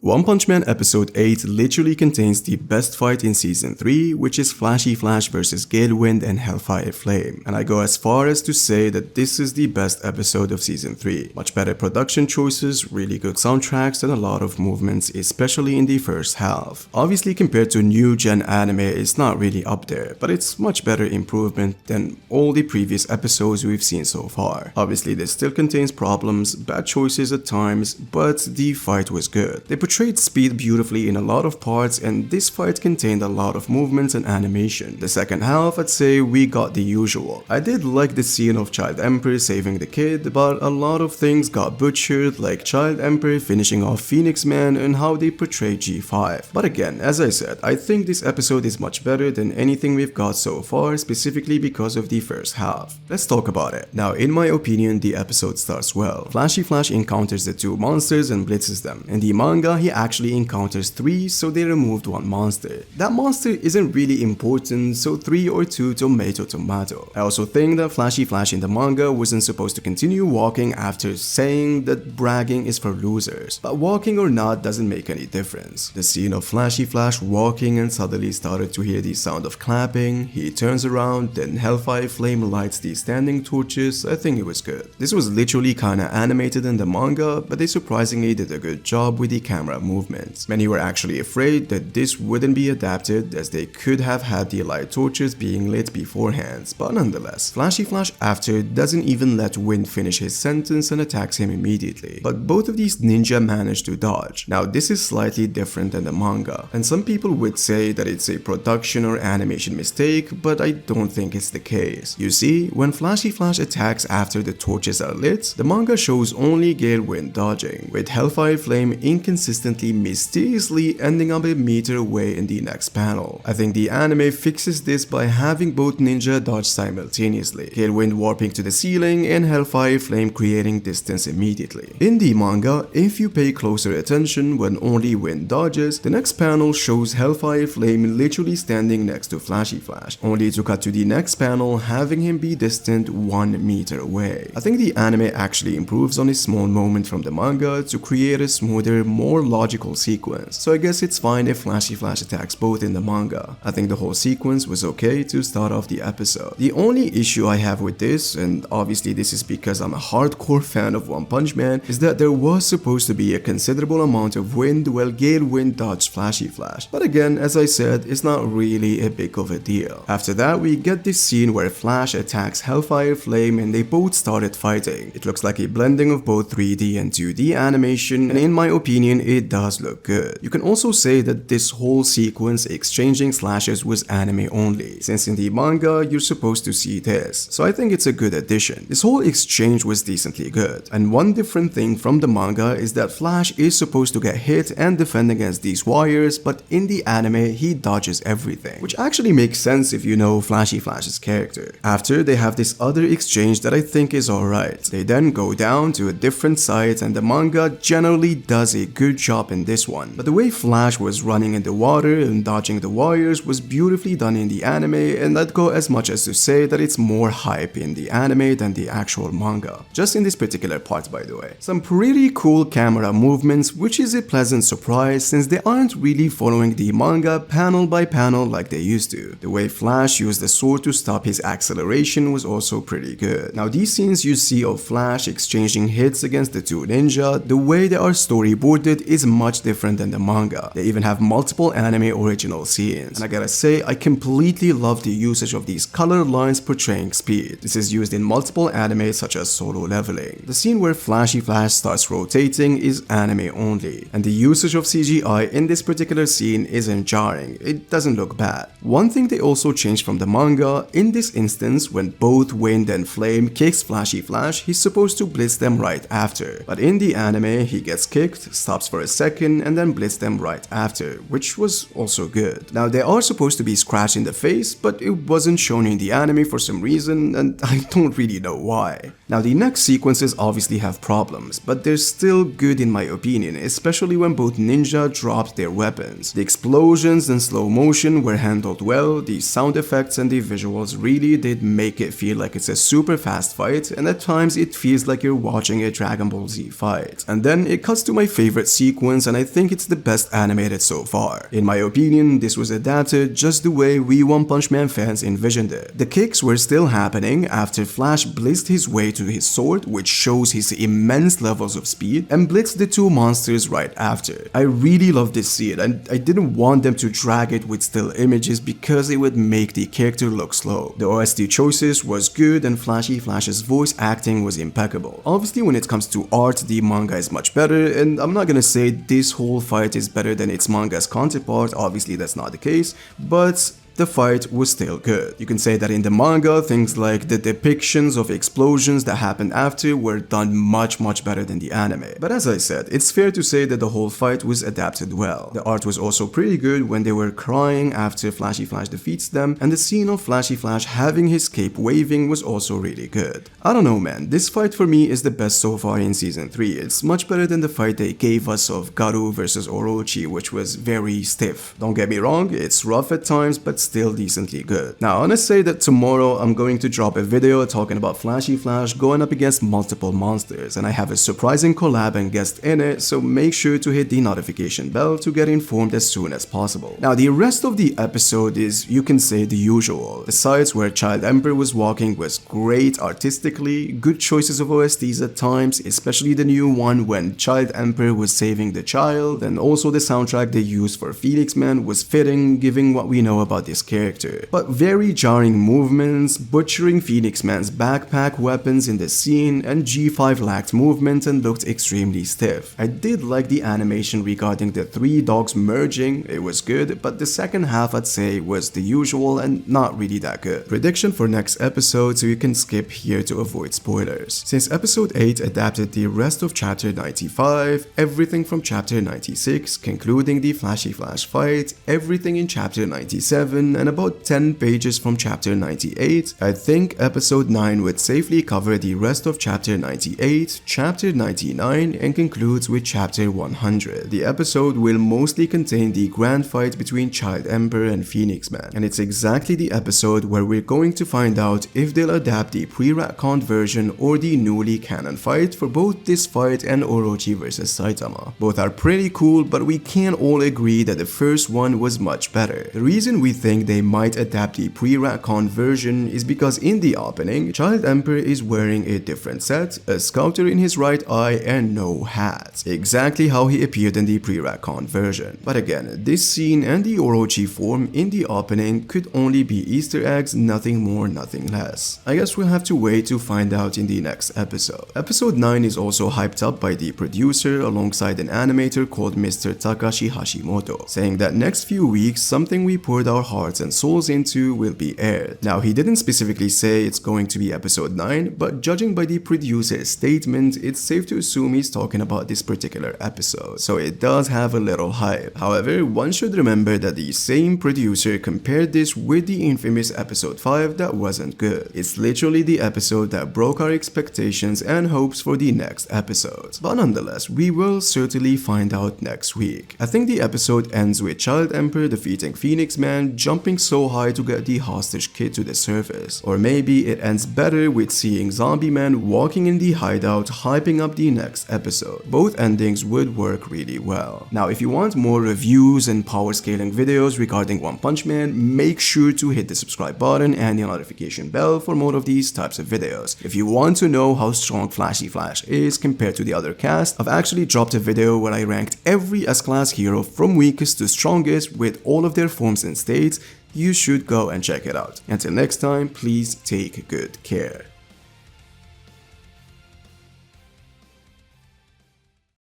One Punch Man episode 8 literally contains the best fight in season 3, which is Flashy Flash vs Gale Wind and Hellfire Flame, and I go as far as to say that this is the best episode of season 3. Much better production choices, really good soundtracks, and a lot of movements, especially in the first half. Obviously compared to new gen anime, it's not really up there, but it's much better improvement than all the previous episodes we've seen so far. Obviously this still contains problems, bad choices at times, but the fight was good. They portrayed speed beautifully in a lot of parts, and this fight contained a lot of movements and animation. The second half, I'd say we got the usual. I did like the scene of Child Emperor saving the kid, but a lot of things got butchered, like Child Emperor finishing off Phoenix Man and how they portrayed G5. But again, as I said, I think this episode is much better than anything we've got so far, specifically because of the first half. Let's talk about it. Now, in my opinion, the episode starts well. Flashy Flash encounters the two monsters and blitzes them. In the manga, he actually encounters 3, so they removed one monster. That monster isn't really important, so 3 or 2 tomato. I also think that Flashy Flash in the manga wasn't supposed to continue walking after saying that bragging is for losers. But walking or not doesn't make any difference. The scene of Flashy Flash walking and suddenly started to hear the sound of clapping, he turns around, then Hellfire Flame lights the standing torches. I think it was good. This was literally kinda animated in the manga, but they surprisingly did a good job with the camera movements. Many were actually afraid that this wouldn't be adapted, as they could have had the light torches being lit beforehand, but nonetheless, Flashy Flash after doesn't even let Wind finish his sentence and attacks him immediately. But both of these ninja managed to dodge. Now this is slightly different than the manga, and some people would say that it's a production or animation mistake, but I don't think it's the case. You see, when Flashy Flash attacks after the torches are lit, the manga shows only Gale Wind dodging, with Hellfire Flame inconsistently mysteriously ending up a meter away in the next panel. I think the anime fixes this by having both ninja dodge simultaneously, Gale Wind warping to the ceiling and Hellfire Flame creating distance immediately. In the manga, if you pay closer attention when only Wind dodges, the next panel shows Hellfire Flame literally standing next to Flashy Flash, only to cut to the next panel having him be distant 1 meter away. I think the anime actually improves on a small moment from the manga to create a smoother, more logical sequence, so I guess it's fine if Flashy Flash attacks both in the manga. I think the whole sequence was okay to start off the episode. The only issue I have with this, and obviously this is because I'm a hardcore fan of One Punch Man, is that there was supposed to be a considerable amount of wind while Gale Wind dodged Flashy Flash, but again, as I said, it's not really a big of a deal. After that, we get this scene where Flash attacks Hellfire Flame and they both started fighting. It looks like a blending of both 3D and 2D animation, and in my opinion, it does look good. You can also say that this whole sequence exchanging slashes was anime only, since in the manga, you're supposed to see this, so I think it's a good addition. This whole exchange was decently good, and one different thing from the manga is that Flash is supposed to get hit and defend against these wires, but in the anime, he dodges everything, which actually makes sense if you know Flashy Flash's character. After, they have this other exchange that I think is alright. They then go down to a different site, and the manga generally does a good job in this one, but the way Flash was running in the water and dodging the wires was beautifully done in the anime, and I'd go as much as to say that it's more hype in the anime than the actual manga. Just in this particular part, by the way. Some pretty cool camera movements, which is a pleasant surprise since they aren't really following the manga panel by panel like they used to. The way Flash used the sword to stop his acceleration was also pretty good. Now these scenes you see of Flash exchanging hits against the two ninja, the way they are storyboarded is much different than the manga. They even have multiple anime original scenes, and I gotta say, I completely love the usage of these color lines portraying speed. This is used in multiple anime such as Solo Leveling. The scene where Flashy Flash starts rotating is anime only, and the usage of CGI in this particular scene isn't jarring. It doesn't look bad. One thing they also changed from the manga, in this instance when both Wind and Flame kicks Flashy Flash, he's supposed to blitz them right after, but in the anime he gets kicked, stops for a second, and then blitz them right after, which was also good. Now they are supposed to be scratched in the face, but it wasn't shown in the anime for some reason, and I don't really know why. Now the next sequences obviously have problems, but they're still good in my opinion, especially when both ninja dropped their weapons. The explosions and slow motion were handled well, the sound effects and the visuals really did make it feel like it's a super fast fight, and at times it feels like you're watching a Dragon Ball Z fight. And then it cuts to my favorite sequence, and I think it's the best animated so far. In my opinion, this was adapted just the way we One Punch Man fans envisioned it. The kicks were still happening after Flash blitzed his way to his sword, which shows his immense levels of speed, and blitzed the two monsters right after. I really love this scene, and I didn't want them to drag it with still images because it would make the character look slow. The OST choices was good, and Flash's voice acting was impeccable. Obviously, when it comes to art, the manga is much better, and I'm not gonna say this whole fight is better than its manga's counterpart, obviously that's not the case, but the fight was still good. You can say that in the manga, things like the depictions of explosions that happened after were done much better than the anime. But as I said, it's fair to say that the whole fight was adapted well. The art was also pretty good when they were crying after Flashy Flash defeats them, and the scene of Flashy Flash having his cape waving was also really good. I don't know man, this fight for me is the best so far in season 3. It's much better than the fight they gave us of Garou versus Orochi, which was very stiff. Don't get me wrong, it's rough at times, but still decently good. Now, I wanna say that tomorrow I'm going to drop a video talking about Flashy Flash going up against multiple monsters, and I have a surprising collab and guest in it, so make sure to hit the notification bell to get informed as soon as possible. Now, the rest of the episode is, you can say, the usual. The sides where Child Emperor was walking was great artistically, good choices of OSTs at times, especially the new one when Child Emperor was saving the child, and also the soundtrack they used for Phoenix Man was fitting, given what we know about this character. But very jarring movements, butchering Phoenix Man's backpack weapons in the scene, and G5 lacked movement and looked extremely stiff. I did like the animation regarding the three dogs merging, it was good, but the second half I'd say was the usual and not really that good. Prediction for next episode, so you can skip here to avoid spoilers. Since episode 8 adapted the rest of chapter 95, everything from chapter 96, concluding the Flashy Flash fight, everything in chapter 97, and about 10 pages from chapter 98, I think episode 9 would safely cover the rest of chapter 98, chapter 99, and concludes with chapter 100. The episode will mostly contain the grand fight between Child Emperor and Phoenix Man, and it's exactly the episode where we're going to find out if they'll adapt the pre-retconned version or the newly canon fight for both this fight and Orochi vs Saitama. Both are pretty cool, but we can all agree that the first one was much better. The reason we think they might adapt the pre-retcon version is because in the opening, Child Emperor is wearing a different set, a scouter in his right eye, and no hat. Exactly how he appeared in the pre-retcon version. But again, this scene and the Orochi form in the opening could only be Easter eggs, nothing more, nothing less. I guess we'll have to wait to find out in the next episode. Episode 9 is also hyped up by the producer alongside an animator called Mr. Takashi Hashimoto, saying that next few weeks something we poured our hearts and souls into will be aired. Now, he didn't specifically say it's going to be episode 9, but judging by the producer's statement, it's safe to assume he's talking about this particular episode, so it does have a little hype. However, one should remember that the same producer compared this with the infamous episode 5 that wasn't good. It's literally the episode that broke our expectations and hopes for the next episode. But nonetheless, we will certainly find out next week. I think the episode ends with Child Emperor defeating Phoenix Man, jumping so high to get the hostage kid to the surface. Or maybe it ends better with seeing Zombie Man walking in the hideout, hyping up the next episode. Both endings would work really well. Now, if you want more reviews and power scaling videos regarding One Punch Man, make sure to hit the subscribe button and the notification bell for more of these types of videos. If you want to know how strong Flashy Flash is compared to the other cast, I've actually dropped a video where I ranked every S-Class hero from weakest to strongest with all of their forms and states. You should go and check it out. Until next time, please take good care.